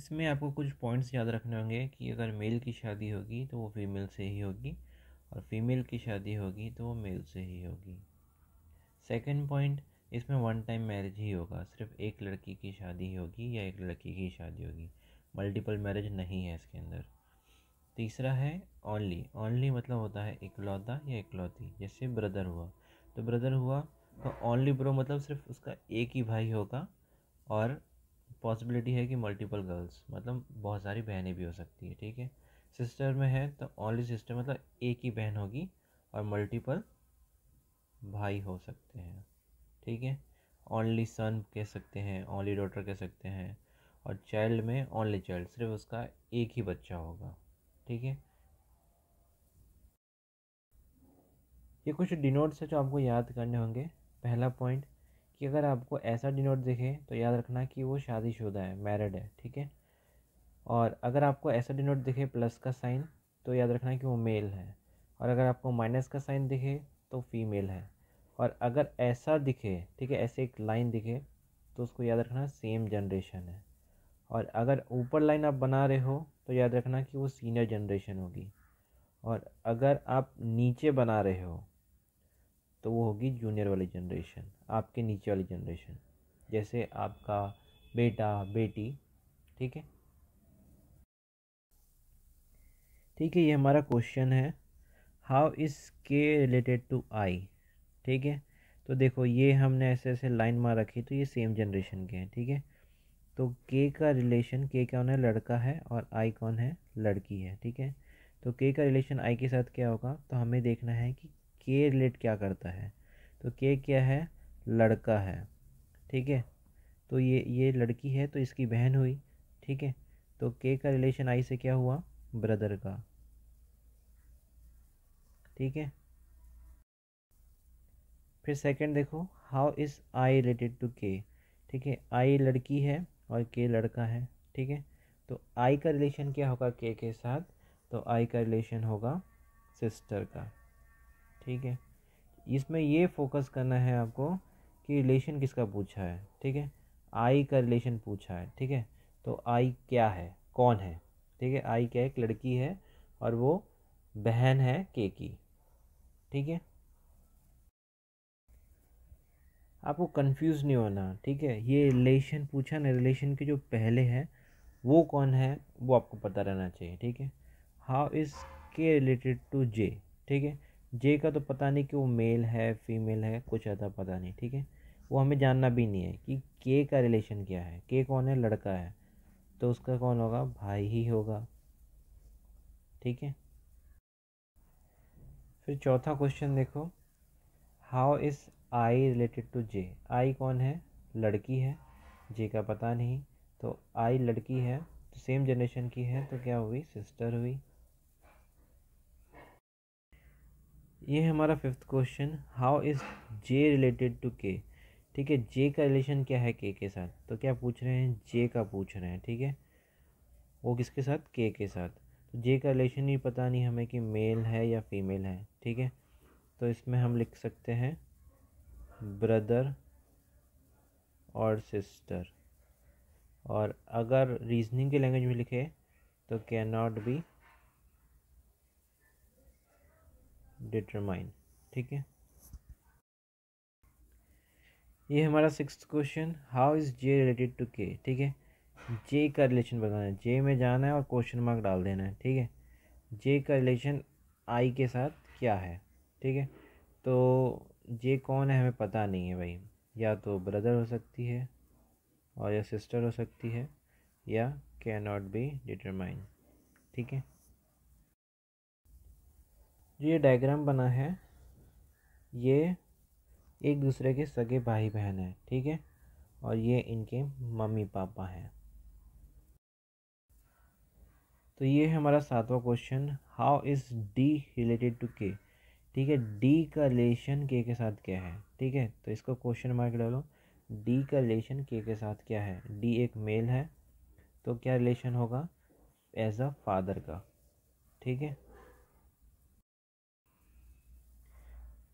इसमें आपको कुछ पॉइंट्स याद रखने होंगे कि अगर मेल की शादी होगी तो वो फीमेल से ही होगी और फीमेल की शादी होगी तो वो मेल से ही होगी। सेकंड पॉइंट, इसमें वन टाइम मैरिज ही होगा, सिर्फ एक लड़की की शादी होगी या एक लड़की की शादी होगी, मल्टीपल मैरिज नहीं है इसके अंदर। तीसरा है ओनली। ओनली मतलब होता है इकलौता या इकलौती, जैसे ब्रदर हुआ तो ब्रदर हुआ तो ओनली ब्रो मतलब सिर्फ उसका एक ही भाई होगा और पॉसिबिलिटी है कि मल्टीपल गर्ल्स मतलब बहुत सारी बहनें भी हो सकती है। ठीक है। सिस्टर में है तो ओनली सिस्टर मतलब एक ही बहन होगी और मल्टीपल भाई हो सकते हैं। ठीक है। ओनली सन कह सकते हैं, ओनली डॉटर कह सकते हैं, और चाइल्ड में ओनली चाइल्ड, सिर्फ उसका एक ही बच्चा होगा। ठीक है। ये कुछ डिनोट्स है जो आपको याद करने होंगे। पहला पॉइंट कि अगर आपको ऐसा डिनोट दिखे तो याद रखना कि वो शादीशुदा है, मैरिड है। ठीक है। और अगर आपको ऐसा डिनोट दिखे प्लस का साइन तो याद रखना कि वो मेल है, और अगर आपको माइनस का साइन दिखे तो फीमेल है। और अगर ऐसा दिखे, ठीक है, ऐसे एक लाइन दिखे तो उसको याद रखना सेम जनरेशन है। और अगर ऊपर लाइन आप बना रहे हो तो याद रखना कि वो सीनियर जनरेशन होगी, और अगर आप नीचे बना रहे हो तो वो होगी जूनियर वाली जनरेशन, आपके नीचे वाली जनरेशन, जैसे आपका बेटा बेटी। ठीक है। ठीक है, ये हमारा क्वेश्चन है, हाउ इज़ के रिलेटेड टू आई। ठीक है। तो देखो ये हमने ऐसे ऐसे लाइन मार रखी तो ये सेम जनरेशन के हैं। ठीक है। तो के का रिलेशन, के कौन है, लड़का है, और आई कौन है, लड़की है। ठीक है। तो के का रिलेशन आई के साथ क्या होगा, तो हमें देखना है कि के रिलेट क्या करता है। तो के क्या है, लड़का है। ठीक है। तो ये लड़की है तो इसकी बहन हुई। ठीक है। तो के का रिलेशन आई से क्या हुआ, ब्रदर का। ठीक है। फिर सेकंड देखो, how is I related to K. ठीक है। आई लड़की है और के लड़का है। ठीक है। तो आई का रिलेशन क्या होगा के साथ, तो आई का रिलेशन होगा सिस्टर का। ठीक है। इसमें ये फोकस करना है आपको कि रिलेशन किसका पूछा है। ठीक है। आई का रिलेशन पूछा है। ठीक है। तो आई क्या है, कौन है। ठीक है। आई क्या है, एक लड़की है और वो बहन है के की। ठीक है। आपको कंफ्यूज नहीं होना। ठीक है। ये रिलेशन पूछा ना, रिलेशन के जो पहले है वो कौन है वो आपको पता रहना चाहिए। ठीक है। हाउ इज़ के रिलेटेड टू जे। ठीक है। जे का तो पता नहीं कि वो मेल है फीमेल है, कुछ ऐसा पता नहीं। ठीक है। वो हमें जानना भी नहीं है कि के का रिलेशन क्या है। के कौन है, लड़का है, तो उसका कौन होगा, भाई ही होगा। ठीक है। फिर चौथा क्वेश्चन देखो, how is I related to J. I कौन है, लड़की है, जे का पता नहीं, तो आई लड़की है तो सेम जनरेशन की है तो क्या हुई, सिस्टर हुई। ये है हमारा fifth question, how is J related to K. ठीक है। जे का रिलेशन क्या है के साथ, तो क्या पूछ रहे हैं, जे का पूछ रहे हैं। ठीक है। वो किसके साथ, के साथ। तो जे का रिलेशन ही पता नहीं हमें कि मेल है या फीमेल है। ठीक है। तो इसमें हम लिख सकते हैं ब्रदर और सिस्टर, और अगर रीजनिंग के लैंग्वेज में लिखे तो कैन नॉट बी डिटरमाइन। ठीक है। ये हमारा sixth question, how is J related to K. ठीक है। जे का रिलेशन बताना है, जे में जाना है और क्वेश्चन मार्क डाल देना है। ठीक है। जे का रिलेशन आई के साथ क्या है। ठीक है। तो जे कौन है हमें पता नहीं है भाई, या तो ब्रदर हो सकती है और या सिस्टर हो सकती है, या कैन नॉट बी डिटरमाइन। ठीक है। जो ये डायग्राम बना है ये एक दूसरे के सगे भाई बहन हैं। ठीक है। और ये इनके मम्मी पापा हैं। तो ये है हमारा सातवां question, how is D related to K. ठीक है। डी का रिलेशन के साथ क्या है। ठीक है। तो इसको क्वेश्चन मार्क डालो, डी का रिलेशन के साथ क्या है। डी एक मेल है तो क्या रिलेशन होगा, एज अ फादर का। ठीक है।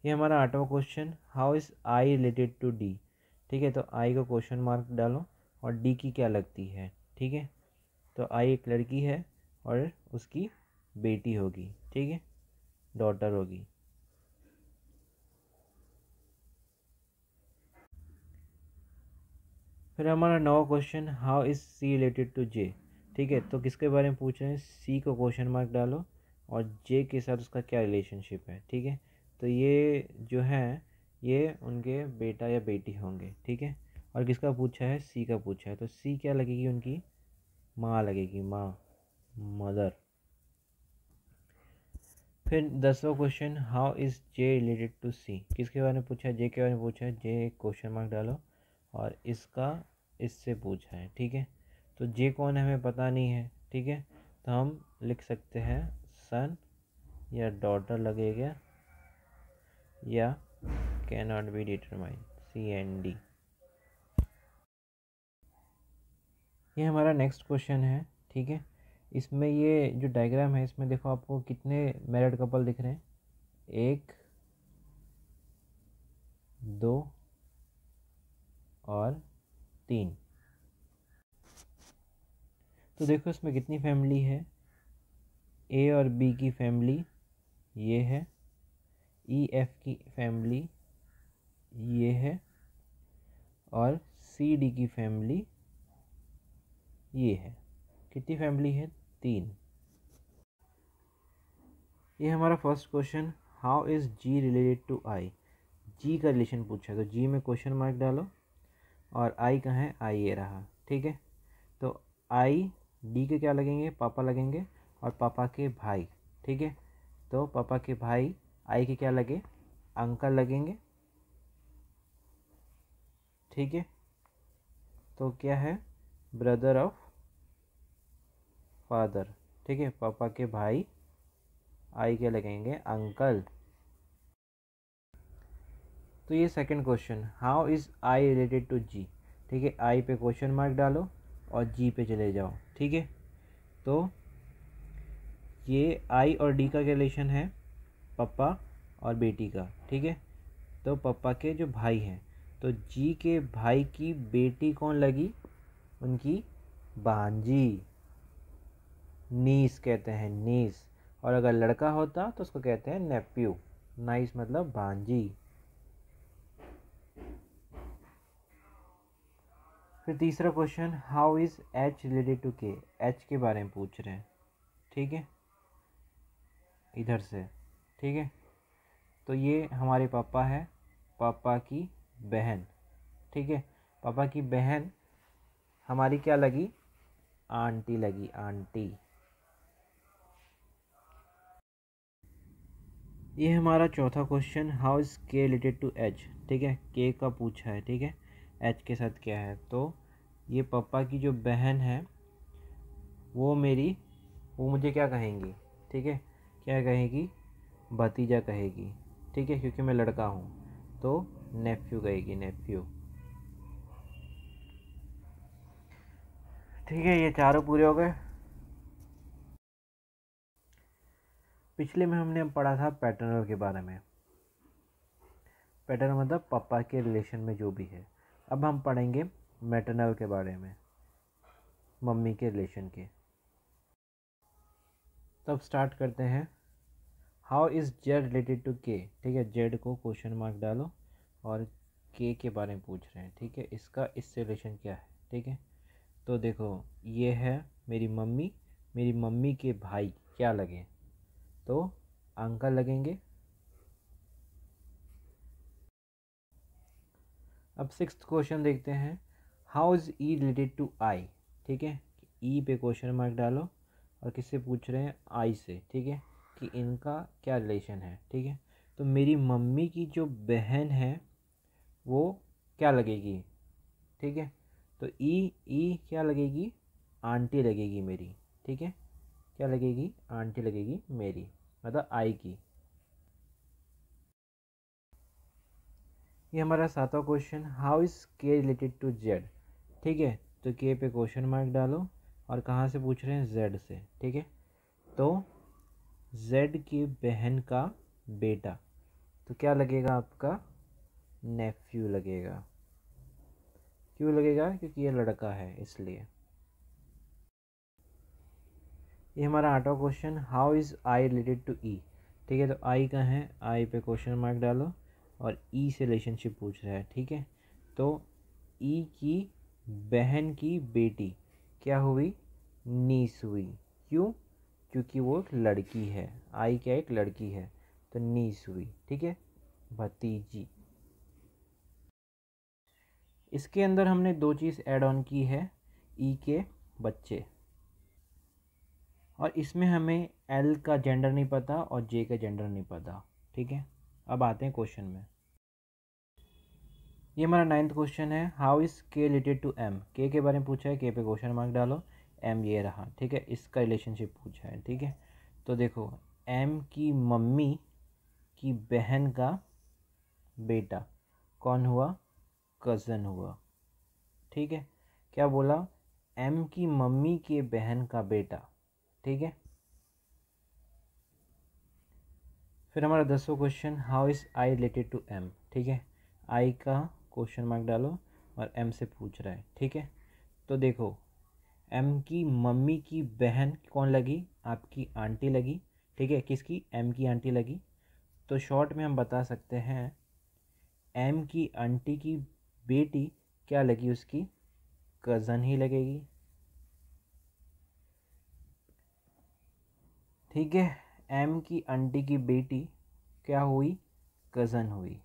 ये हमारा आठवां question, how is I related to D. ठीक है। तो आई को क्वेश्चन मार्क डालो और डी की क्या लगती है। ठीक है। तो आई एक लड़की है और उसकी बेटी होगी, ठीक है, डॉटर होगी। फिर हमारा नवा question, how is C related to J. ठीक है, तो किसके बारे में पूछ रहे हैं, सी को क्वेश्चन मार्क डालो और जे के साथ उसका क्या रिलेशनशिप है। ठीक है, तो ये जो है ये उनके बेटा या बेटी होंगे। ठीक है, और किसका पूछा है, सी का पूछा है, तो सी क्या लगेगी, उनकी माँ लगेगी, माँ, मदर। फिर 10वां question, how is J related to C. किसके बारे में पूछा है, जे के बारे में पूछा है, जे क्वेश्चन मार्क डालो और इसका इससे पूछा है। ठीक है, तो जे कौन है हमें पता नहीं है। ठीक है, तो हम लिख सकते हैं सन या डॉटर लगेगा या can not be determine, CND। ये हमारा नेक्स्ट क्वेश्चन है। ठीक है, इसमें ये जो डायग्राम है इसमें देखो आपको कितने मैरिड कपल दिख रहे हैं, 1 2 और 3। तो देखो इसमें कितनी फैमिली है, ए और बी की फैमिली ये है, EF की फैमिली ये है और CD की फैमिली ये है। कितनी फैमिली है, 3। ये हमारा first question, how is G related to I। G का रिलेशन पूछा है, तो G में क्वेश्चन मार्क डालो और I कहाँ है, I ये रहा। ठीक है, तो I D के क्या लगेंगे, पापा लगेंगे और पापा के भाई। ठीक है, तो पापा के भाई I के क्या लगे, अंकल लगेंगे। ठीक है, तो क्या है, ब्रदर ऑफ फादर। ठीक है, पापा के भाई आई के लगेंगे अंकल। तो ये second question, how is I related to G. ठीक है, आई पे क्वेश्चन मार्क डालो और जी पे चले जाओ। ठीक है, तो ये आई और डी का रिलेशन है, पापा और बेटी का। ठीक है, तो पापा के जो भाई हैं, तो जी के भाई की बेटी कौन लगी, उनकी भांजी, नीस कहते हैं, नीस। और अगर लड़का होता तो उसको कहते हैं नेप्यू, नाइस मतलब भांजी। फिर तीसरा question, how is H related to K. H के बारे में पूछ रहे हैं। ठीक है, इधर से। ठीक है, तो ये हमारे पापा है, पापा की बहन। ठीक है, पापा की बहन हमारी क्या लगी, आंटी लगी, आंटी। ये हमारा चौथा क्वेश्चन, हाउ इज़ के रिलेटेड टू एच। ठीक है, के का पूछा है। ठीक है, एच के साथ क्या है, तो ये पापा की जो बहन है वो मुझे क्या कहेंगी, ठीक है, क्या कहेगी, भतीजा कहेगी। ठीक है, क्योंकि मैं लड़का हूँ तो नेफ्यू कहेगी, नेफ्यू। ठीक है, ये चारों पूरे हो गए। पिछले में हमने पढ़ा था पैटर्नल के बारे में। पैटर्नल मतलब पापा के रिलेशन में जो भी है। अब हम पढ़ेंगे मैटरनल के बारे में, मम्मी के रिलेशन के। तो अब स्टार्ट करते हैं, how is Z related to K. ठीक है, जेड को क्वेश्चन मार्क डालो और के बारे में पूछ रहे हैं। ठीक है, इसका इससे रिलेशन क्या है। ठीक है, तो देखो ये है मेरी मम्मी के भाई क्या लगे, तो अंकल लगेंगे। अब सिक्स्थ क्वेश्चन देखते हैं, how is E related to I. ठीक है, ई पे क्वेश्चन मार्क डालो और किससे पूछ रहे हैं, आई से। ठीक है, कि इनका क्या रिलेशन है। ठीक है, तो मेरी मम्मी की जो बहन है वो क्या लगेगी। ठीक है, तो ई क्या लगेगी, आंटी लगेगी मेरी। ठीक है, क्या लगेगी, आंटी लगेगी मेरी, मतलब आई की। ये हमारा सातवां क्वेश्चन, हाउ इज़ के रिलेटेड टू जेड। ठीक है, तो के पे क्वेश्चन मार्क डालो और कहाँ से पूछ रहे हैं, जेड से। ठीक है, तो जेड की बहन का बेटा, तो क्या लगेगा आपका, नेफ्यू लगेगा। क्यों लगेगा, क्योंकि ये लड़का है इसलिए। ये हमारा 8वां question, how is I related to E. ठीक है, तो आई का है, आई पे क्वेश्चन मार्क डालो और ई से रिलेशनशिप पूछ रहा है। ठीक है, तो ई की बहन की बेटी क्या हुई, नीस हुई। क्यों, क्योंकि वो लड़की है, आई क्या एक लड़की है, तो नीस हुई। ठीक है, भतीजी। इसके अंदर हमने दो चीज़ ऐड ऑन की है, ई के बच्चे, और इसमें हमें एल का जेंडर नहीं पता और जे का जेंडर नहीं पता। ठीक है, अब आते हैं क्वेश्चन में। ये हमारा 9th क्वेश्चन है, हाउ इज़ के रिलेटेड टू एम। के बारे में पूछा है, के पे क्वेश्चन मार्क डालो, एम ये रहा। ठीक है, इसका रिलेशनशिप पूछा है। ठीक है, तो देखो एम की मम्मी की बहन का बेटा कौन हुआ, कज़न हुआ। ठीक है, क्या बोला, एम की मम्मी के बहन का बेटा। ठीक है, फिर हमारा 10वां question, how is I related to M. ठीक है, आई का क्वेश्चन मार्क डालो और एम से पूछ रहा है। ठीक है, तो देखो एम की मम्मी की बहन कौन लगी, आपकी आंटी लगी। ठीक है, किसकी, एम की आंटी लगी। तो शॉर्ट में हम बता सकते हैं एम की आंटी की बेटी क्या लगी, उसकी कज़न ही लगेगी। ठीक है, एम की आंटी की बेटी क्या हुई, कज़न हुई।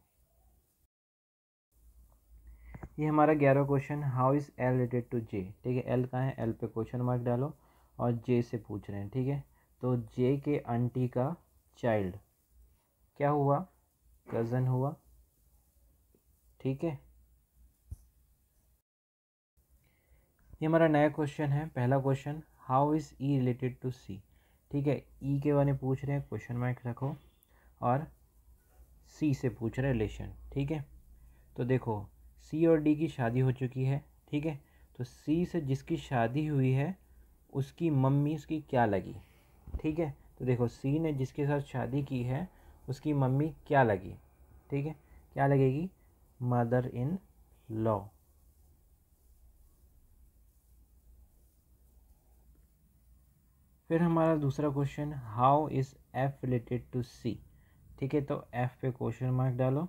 ये हमारा 11वां question, how is L related to J. ठीक है, एल कहाँ है, एल पे क्वेश्चन मार्क डालो और जे से पूछ रहे हैं। ठीक है, तो जे के आंटी का चाइल्ड क्या हुआ, कज़न हुआ। ठीक है, ये हमारा नया क्वेश्चन है, पहला question, how is E related to C. ठीक है, ई के बारे में पूछ रहे हैं, क्वेश्चन मार्क रखो और सी से पूछ रहे रिलेशन। ठीक है, तो देखो सी और डी की शादी हो चुकी है। ठीक है, तो सी से जिसकी शादी हुई है उसकी मम्मी उसकी क्या लगी। ठीक है, तो देखो सी ने जिसके साथ शादी की है उसकी मम्मी क्या लगी। ठीक है, क्या लगेगी, मदर इन लॉ। फिर हमारा दूसरा question, how is F related to C. ठीक है, तो एफ पे क्वेश्चन मार्क डालो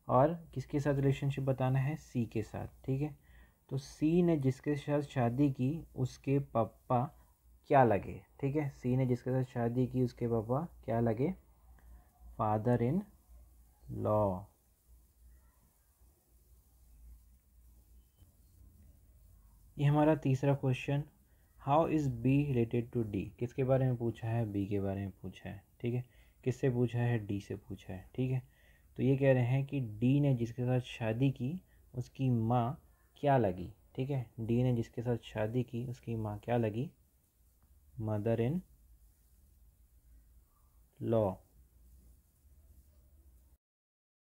और किसके साथ रिलेशनशिप बताना है, सी के साथ। ठीक है, तो सी ने जिसके साथ शादी की उसके पापा क्या लगे। ठीक है, सी ने जिसके साथ शादी की उसके पापा क्या लगे, फादर इन लॉ। ये हमारा तीसरा question, how is B related to D. किसके बारे में पूछा है, बी के बारे में पूछा है। ठीक है, किससे पूछा है, डी से पूछा है। ठीक है, तो ये कह रहे हैं कि डी ने जिसके साथ शादी की उसकी माँ क्या लगी। ठीक है, डी ने जिसके साथ शादी की उसकी माँ क्या लगी, मदर इन लॉ।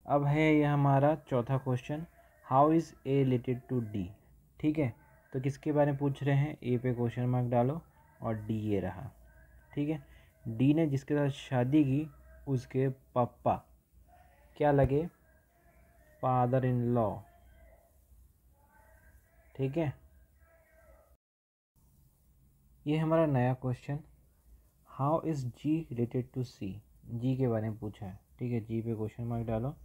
अब है ये हमारा चौथा question, how is A related to D. ठीक है, तो किसके बारे में पूछ रहे हैं, ए पे क्वेश्चन मार्क डालो और डी ये रहा। ठीक है, डी ने जिसके साथ शादी की उसके पापा क्या लगे, फादर इन लॉ। ठीक है, ये हमारा नया question, how is G related to C. G के बारे में पूछा है। ठीक है, जी पे क्वेश्चन मार्क डालो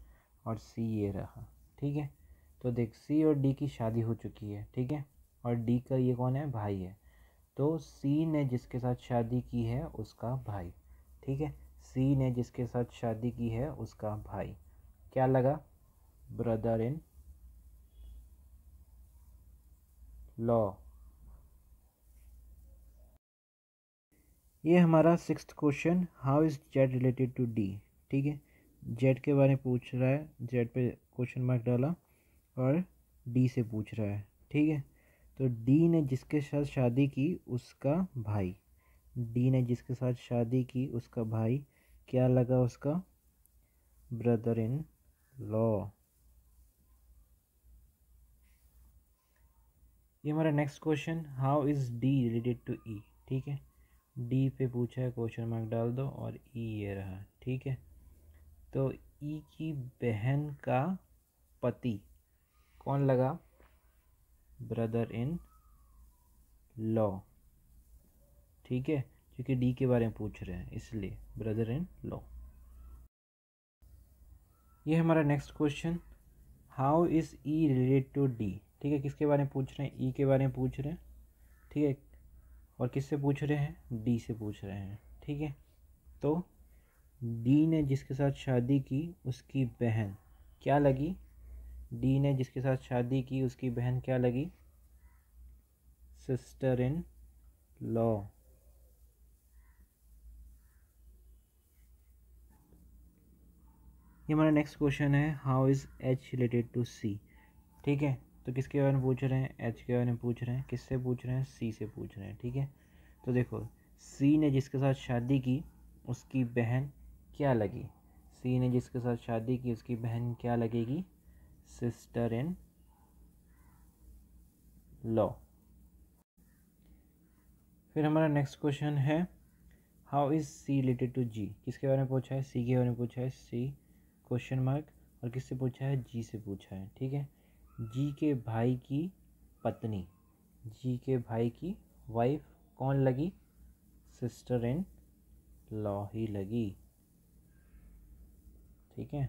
और सी ये रहा। ठीक है, तो देख सी और डी की शादी हो चुकी है। ठीक है, और डी का ये कौन है, भाई है। तो सी ने जिसके साथ शादी की है उसका भाई। ठीक है, सी ने जिसके साथ शादी की है उसका भाई क्या लगा, ब्रदर इन लॉ। ये हमारा 6th question, how is Z related to D. ठीक है, जेड के बारे में पूछ रहा है, जेड पे क्वेश्चन मार्क डाला और डी से पूछ रहा है। ठीक है, तो डी ने जिसके साथ शादी की उसका भाई, डी ने जिसके साथ शादी की उसका भाई क्या लगा, उसका ब्रदर इन लॉ। ये हमारा next question, how is D related to E. ठीक है, डी पे पूछा है, क्वेश्चन मार्क डाल दो और ई ये रहा। ठीक है, तो ई की बहन का पति कौन लगा, ब्रदर इन लॉ। ठीक है, क्योंकि डी के बारे में पूछ रहे हैं इसलिए ब्रदर इन लॉ। ये हमारा next question, how is E related to D. ठीक है, किसके बारे में पूछ रहे हैं, ई के बारे में पूछ रहे हैं। ठीक है, और किससे पूछ रहे हैं, डी से पूछ रहे हैं। ठीक है, तो डी ने जिसके साथ शादी की उसकी बहन क्या लगी, डी ने जिसके साथ शादी की उसकी बहन क्या लगी, सिस्टर इन लॉ। ये हमारा नेक्स्ट क्वेश्चन है, how is H related to C. ठीक है, तो किसके बारे में पूछ रहे हैं, एच के बारे में पूछ रहे हैं। किससे पूछ रहे हैं, सी से पूछ रहे हैं। ठीक है, तो देखो सी ने जिसके साथ शादी की उसकी बहन क्या लगी, सी ने जिसके साथ शादी की उसकी बहन क्या लगेगी, सिस्टर इन लॉ। फिर हमारा नेक्स्ट क्वेश्चन है, how is C related to G. किसके बारे में पूछा है, सी के बारे में पूछा है, सी क्वेश्चन मार्क, और किससे पूछा है, जी से पूछा है। ठीक है, जी के भाई की पत्नी, जी के भाई की वाइफ कौन लगी, सिस्टर इन लॉ ही लगी। ठीक है,